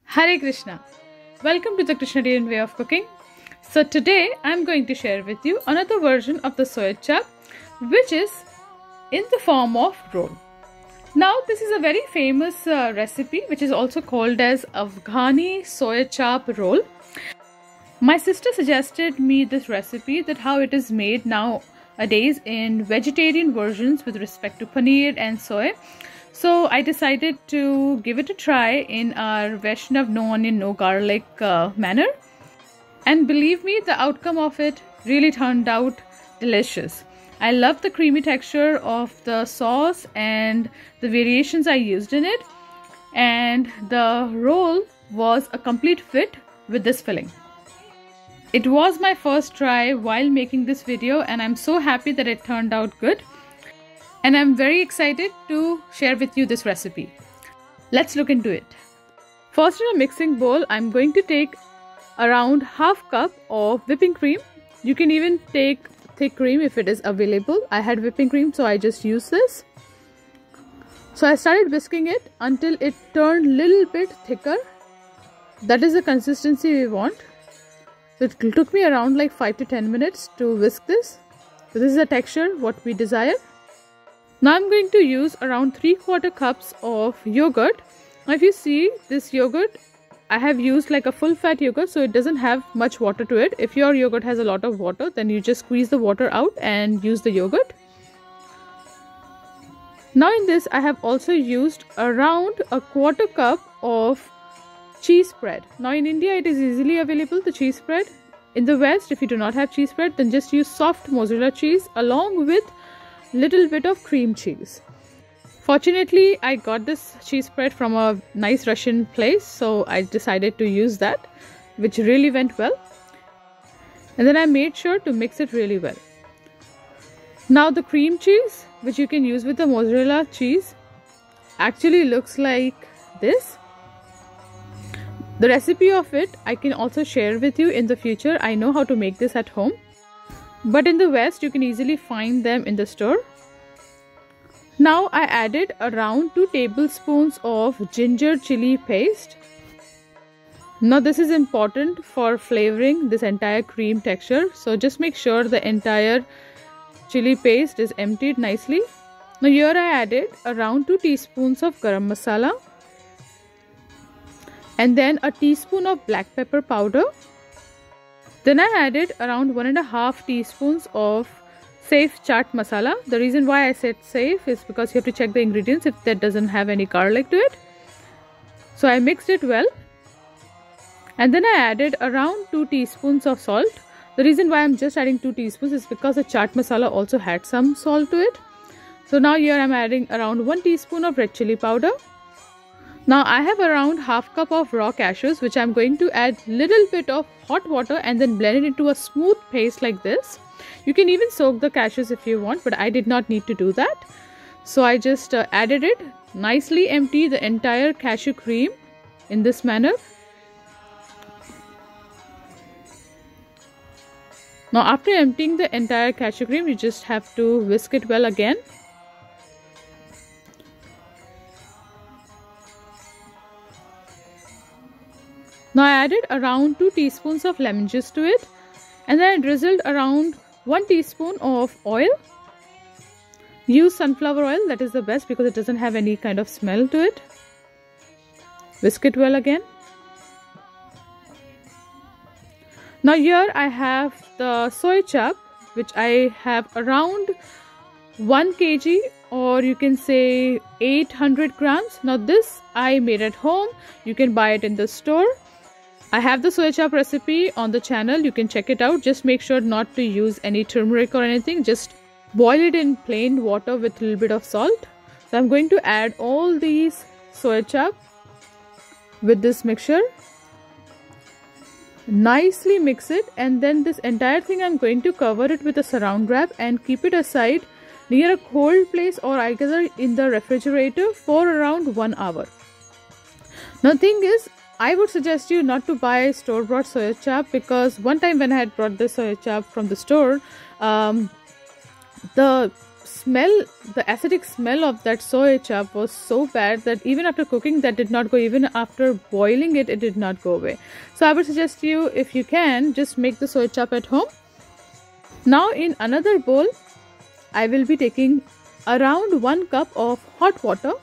Hare Krishna. Welcome to the Krishnadian way of cooking. So today I'm going to share with you another version of the soya chap, which is in the form of roll. Now this is a very famous recipe which is also called as Afghani soya chap roll. My sister suggested me this recipe, that how it is made nowadays in vegetarian versions with respect to paneer and soy. So I decided to give it a try in our Vaishnav no onion no garlic manner, and believe me, the outcome of it really turned out delicious. I love the creamy texture of the sauce and the variations I used in it, and the roll was a complete fit with this filling. It was my first try while making this video, and I'm so happy that it turned out good. And I'm very excited to share with you this recipe. Let's look into it. First, in a mixing bowl, I'm going to take around half cup of whipping cream. You can even take thick cream if it is available. I had whipping cream, so I just used this. So I started whisking it until it turned a little bit thicker. That is the consistency we want. So it took me around like 5 to 10 minutes to whisk this. So this is the texture what we desire. Now I'm going to use around 3/4 cups of yogurt. Now if you see this yogurt, I have used like a full fat yogurt, so it doesn't have much water to it. If your yogurt has a lot of water, then you just squeeze the water out and use the yogurt. Now in this I have also used around 1/4 cup of cheese spread. Now in India it is easily available, the cheese spread. In the West, if you do not have cheese spread, then just use soft mozzarella cheese along with little bit of cream cheese. Fortunately, I got this cheese spread from a nice Russian place, so I decided to use that, which really went well. And then I made sure to mix it really well. Now the cream cheese, which you can use with the mozzarella cheese, actually looks like this. The recipe of it I can also share with you in the future. I know how to make this at home, but in the West you can easily find them in the store. Now I added around 2 tablespoons of ginger chili paste. Now this is important for flavoring this entire cream texture, so just make sure the entire chili paste is emptied nicely. Now here I added around 2 teaspoons of garam masala, and then a teaspoon of black pepper powder. Then I added around 1.5 teaspoons of safe chaat masala. The reason why I said safe is because you have to check the ingredients if that doesn't have any garlic to it. So I mixed it well, and then I added around 2 teaspoons of salt. The reason why I'm just adding 2 teaspoons is because the chaat masala also had some salt to it. So now here I'm adding around 1 teaspoon of red chili powder. Now I have around half cup of raw cashews, which I'm going to add little bit of hot water and then blend it into a smooth paste like this. You can even soak the cashews if you want, but I did not need to do that. So I just added it, nicely empty the entire cashew cream in this manner. Now after emptying the entire cashew cream, you just have to whisk it well again. Now I added around 2 teaspoons of lemon juice to it, and then I drizzled around 1 teaspoon of oil. Use sunflower oil, that is the best because it doesn't have any kind of smell to it. Whisk it well again. Now here I have the soy chap, which I have around 1 kg, or you can say 800 grams. Now this I made at home. You can buy it in the store. I have the soya chap recipe on the channel. You can check it out. Just make sure not to use any turmeric or anything. Just boil it in plain water with a little bit of salt. So I'm going to add all these soya chap with this mixture. Nicely mix it, and then this entire thing I'm going to cover it with a saran wrap and keep it aside near a cold place, or either in the refrigerator, for around 1 hour. Now the thing is, I would suggest you not to buy store-bought soya chap, because one time when I had brought the soya chap from the store, the the acidic smell of that soya chap was so bad that even after cooking that did not go, even after boiling it did not go away. So I would suggest you, if you can, just make the soya chap at home. Now in another bowl, I will be taking around 1 cup of hot water.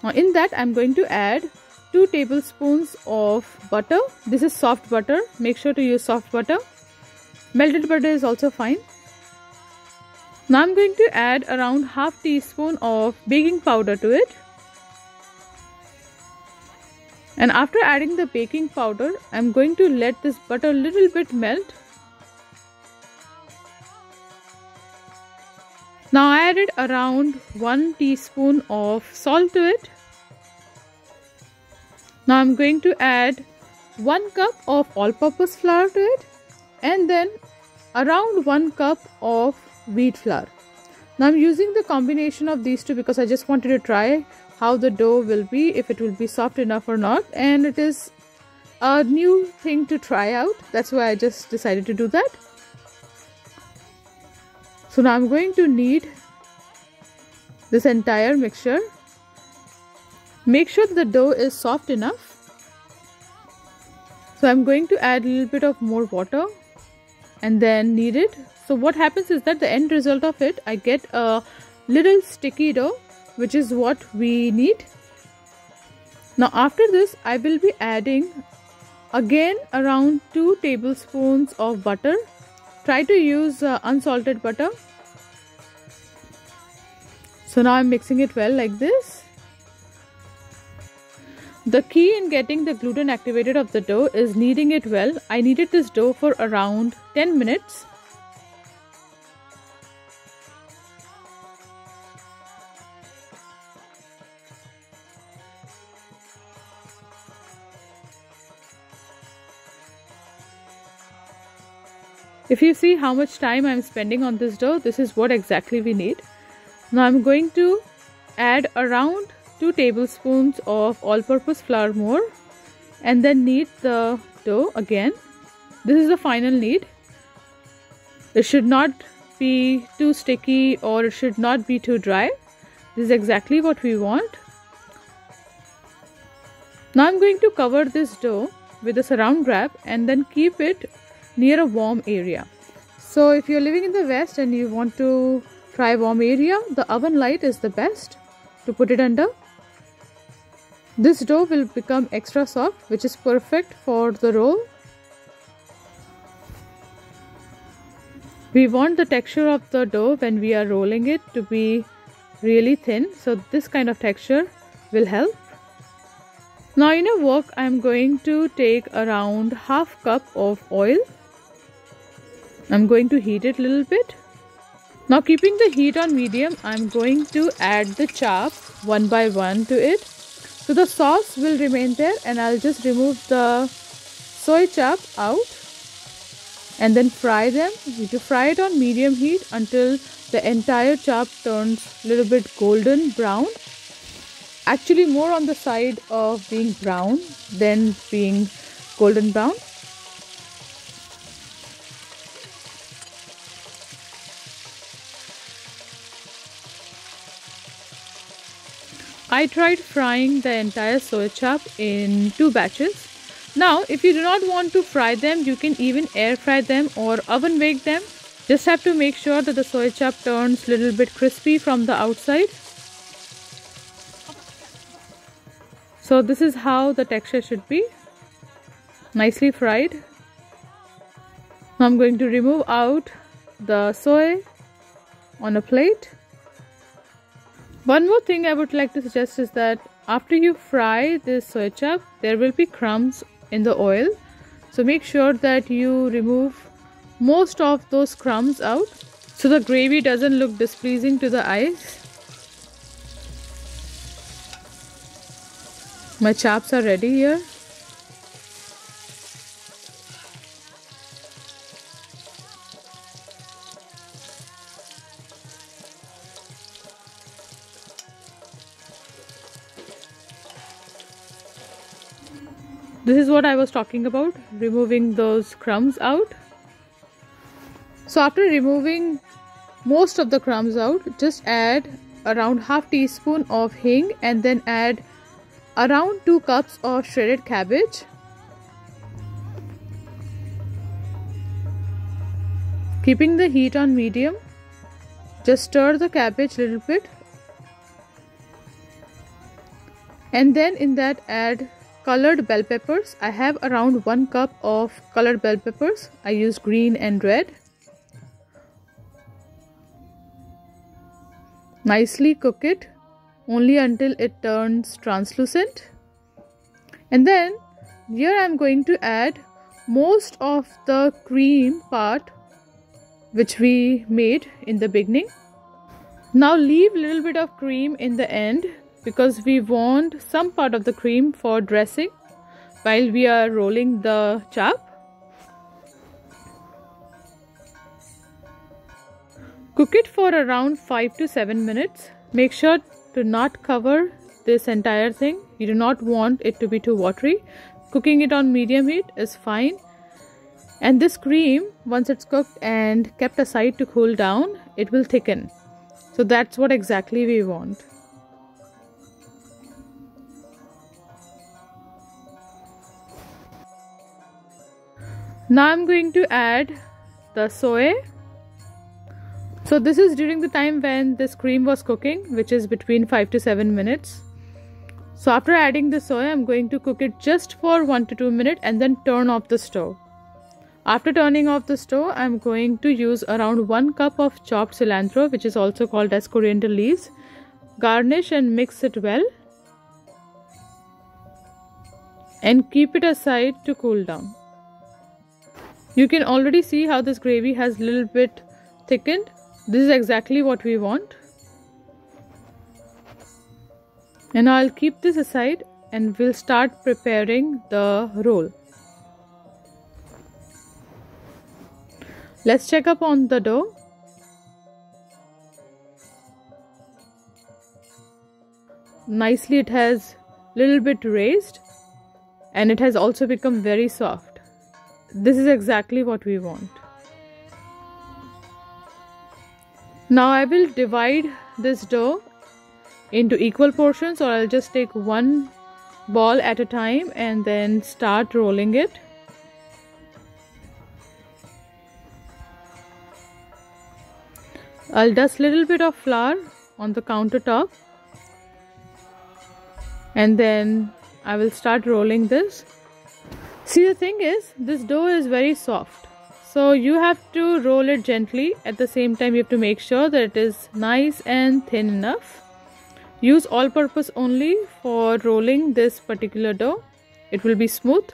Now in that I'm going to add 2 tablespoons of butter. This is soft butter. Make sure to use soft butter. Melted butter is also fine. Now I'm going to add around half teaspoon of baking powder to it. And after adding the baking powder, I'm going to let this butter a little bit melt. Now I added around 1 teaspoon of salt to it. Now I'm going to add 1 cup of all-purpose flour to it, and then around 1 cup of wheat flour. Now I'm using the combination of these two because I just wanted to try how the dough will be, if it will be soft enough or not, and it is a new thing to try out. That's why I just decided to do that. So now I'm going to knead this entire mixture. Make sure that the dough is soft enough. So I'm going to add a little bit of more water and then knead it. So what happens is that the end result of it, I get a little sticky dough, which is what we need. Now after this, I will be adding again around 2 tablespoons of butter. Try to use unsalted butter. So now I'm mixing it well like this. The key in getting the gluten activated of the dough is kneading it well. I kneaded this dough for around 10 minutes. If you see how much time I'm spending on this dough, this is what exactly we need. Now I'm going to add around 2 tablespoons of all-purpose flour more and then knead the dough again. This is the final knead. It should not be too sticky or it should not be too dry. This is exactly what we want. Now I'm going to cover this dough with a saran wrap and then keep it near a warm area. So if you're living in the West and you want to try warm area, the oven light is the best to put it under. This dough will become extra soft, which is perfect for the roll. We want the texture of the dough when we are rolling it to be really thin, so this kind of texture will help. Now in a wok, I'm going to take around half cup of oil. I'm going to heat it a little bit. Now keeping the heat on medium, I'm going to add the chap one by one to it. So the sauce will remain there and I'll just remove the soy chap out and then fry them. You can fry it on medium heat until the entire chap turns a little bit golden brown. Actually more on the side of being brown than being golden brown. I tried frying the entire soya chap in 2 batches. Now, if you do not want to fry them, you can even air fry them or oven bake them. Just have to make sure that the soya chap turns a little bit crispy from the outside. So this is how the texture should be. Nicely fried. Now I'm going to remove out the soy on a plate. One more thing I would like to suggest is that after you fry this soya chap, there will be crumbs in the oil. So make sure that you remove most of those crumbs out so the gravy doesn't look displeasing to the eyes. My chaps are ready here. This is what I was talking about, removing those crumbs out. So after removing most of the crumbs out, just add around half teaspoon of hing and then add around 2 cups of shredded cabbage. Keeping the heat on medium, just stir the cabbage a little bit and then in that add colored bell peppers. I have around 1 cup of colored bell peppers. I use green and red. Nicely cook it only until it turns translucent. And then here I am going to add most of the cream part which we made in the beginning. Now leave a little bit of cream in the end because we want some part of the cream for dressing while we are rolling the chap. Cook it for around 5 to 7 minutes. Make sure to not cover this entire thing. You do not want it to be too watery. Cooking it on medium heat is fine. And this cream, once it's cooked and kept aside to cool down, it will thicken. So that's what exactly we want. Now I'm going to add the soy. So this is during the time when this cream was cooking, which is between 5 to 7 minutes. So after adding the soy, I'm going to cook it just for 1 to 2 minutes and then turn off the stove. After turning off the stove, I'm going to use around 1 cup of chopped cilantro, which is also called as coriander leaves. Garnish and mix it well. And keep it aside to cool down. You can already see how this gravy has a little bit thickened. This is exactly what we want. And I'll keep this aside and we'll start preparing the roll. Let's check up on the dough. Nicely it has a little bit raised and it has also become very soft. This is exactly what we want. Now I will divide this dough into equal portions, or I'll just take one ball at a time and then start rolling it. I'll dust a little bit of flour on the countertop and then I will start rolling this. See, the thing is, this dough is very soft, so you have to roll it gently. At the same time, you have to make sure that it is nice and thin enough. Use all-purpose only for rolling this particular dough. It will be smooth.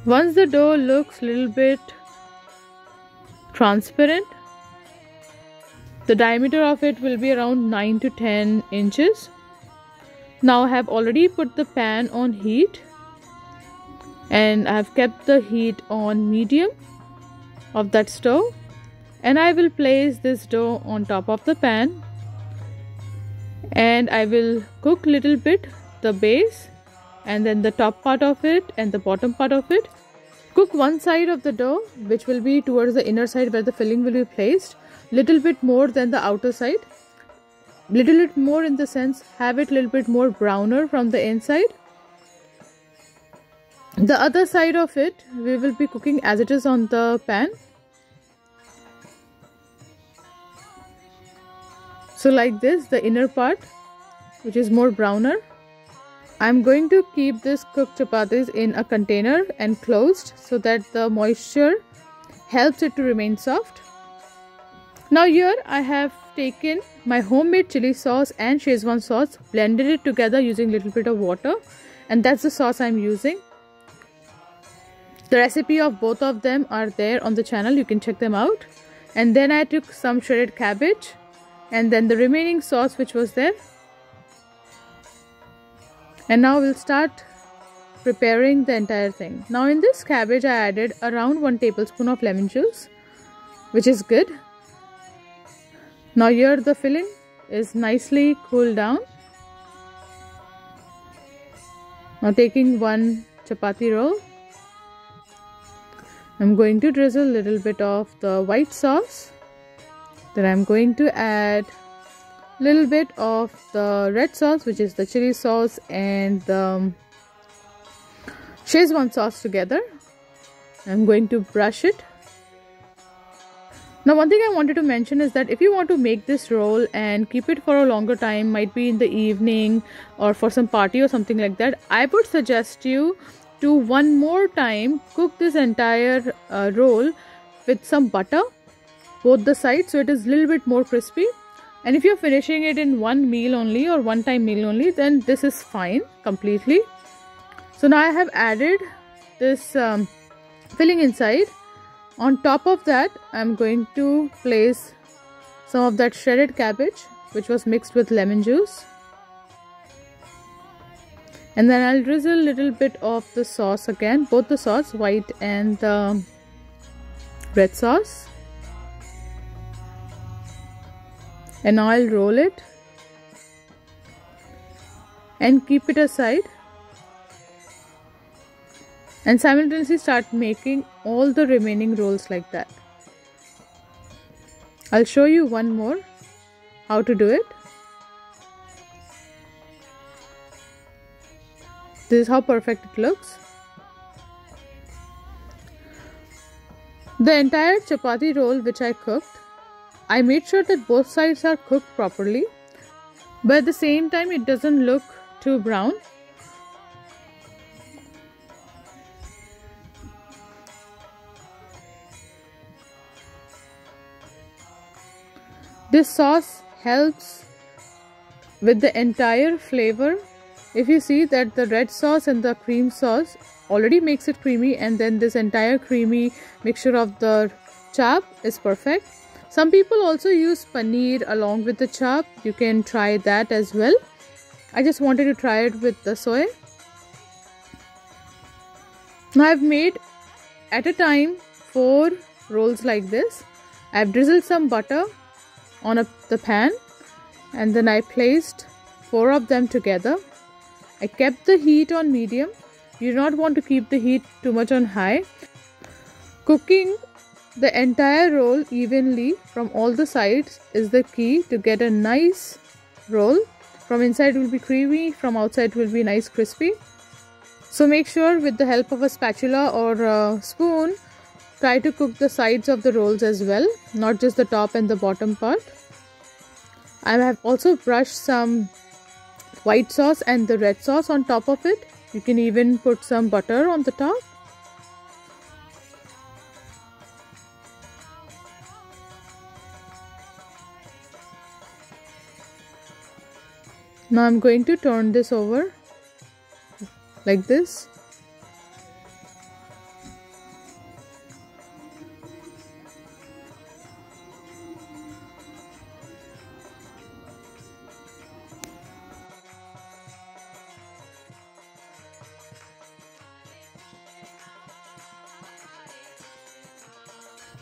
Once the dough looks a little bit transparent, the diameter of it will be around 9 to 10 inches. Now I have already put the pan on heat and I have kept the heat on medium of that stove, and I will place this dough on top of the pan and I will cook a little bit the base and then the top part of it and the bottom part of it. Cook one side of the dough, which will be towards the inner side where the filling will be placed, little bit more than the outer side. Little bit more in the sense, have it a little bit more browner from the inside. The other side of it we will be cooking as it is on the pan. So like this, the inner part which is more browner. I'm going to keep this cooked chapatis in a container and closed so that the moisture helps it to remain soft. Now here I have taken my homemade chili sauce and Szechuan sauce, blended it together using a little bit of water, and that's the sauce I'm using. The recipe of both of them are there on the channel, you can check them out. And then I took some shredded cabbage and then the remaining sauce which was there. And now we'll start preparing the entire thing. Now in this cabbage I added around 1 tablespoon of lemon juice, which is good. Now here the filling is nicely cooled down. Now taking one chapati roll I'm going to drizzle a little bit of the white sauce. Then I'm going to add a little bit of the red sauce, which is the chili sauce and the Szechuan sauce together. I'm going to brush it. Now, one thing I wanted to mention is that if you want to make this roll and keep it for a longer time, might be in the evening or for some party or something like that, I would suggest you to one more time cook this entire roll with some butter, both the sides, so it is a little bit more crispy. And if you're finishing it in one meal only or one time meal only, then this is fine completely. So now I have added this filling inside. On top of that, I'm going to place some of that shredded cabbage, which was mixed with lemon juice. And then I'll drizzle a little bit of the sauce again, both the sauce, white and the red sauce. And now I'll roll it and keep it aside. And simultaneously start making all the remaining rolls like that. I'll show you one more how to do it. This is how perfect it looks. The entire chapati roll which I cooked, I made sure that both sides are cooked properly, but at the same time it doesn't look too brown. This sauce helps with the entire flavor. If you see that the red sauce and the cream sauce already makes it creamy, and then this entire creamy mixture of the chap is perfect. Some people also use paneer along with the chap. You can try that as well. I just wanted to try it with the soy. Now I've made at a time 4 rolls like this. I've drizzled some butter on the pan, and then I placed 4 of them together. I kept the heat on medium. You do not want to keep the heat too much on high. Cooking the entire roll evenly from all the sides is the key to get a nice roll. From inside it will be creamy, from outside it will be nice crispy. So make sure with the help of a spatula or a spoon, try to cook the sides of the rolls as well, not just the top and the bottom part. I have also brushed some white sauce and the red sauce on top of it. You can even put some butter on the top. Now I'm going to turn this over like this.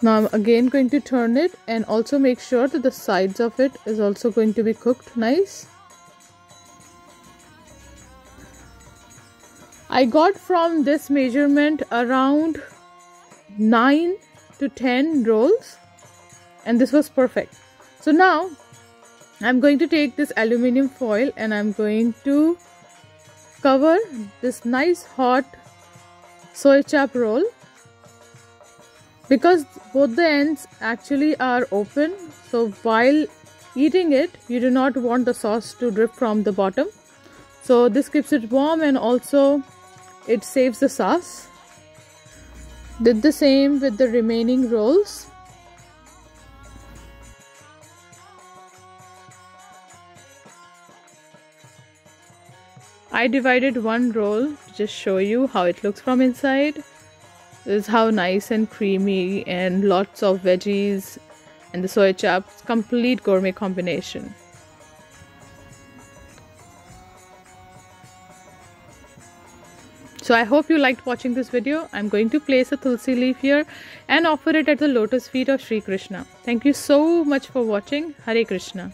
Now I'm again going to turn it and also make sure that the sides of it is also going to be cooked nice. I got from this measurement around 9 to 10 rolls, and this was perfect. So now I'm going to take this aluminium foil and I'm going to cover this nice hot soy chap roll. Because both the ends actually are open, so while eating it, you do not want the sauce to drip from the bottom. So this keeps it warm and also it saves the sauce. Did the same with the remaining rolls. I divided one roll to just show you how it looks from inside. This is how nice and creamy and lots of veggies and the soy chaps, complete gourmet combination. So I hope you liked watching this video. I'm going to place a tulsi leaf here and offer it at the lotus feet of Sri Krishna. Thank you so much for watching. Hare Krishna.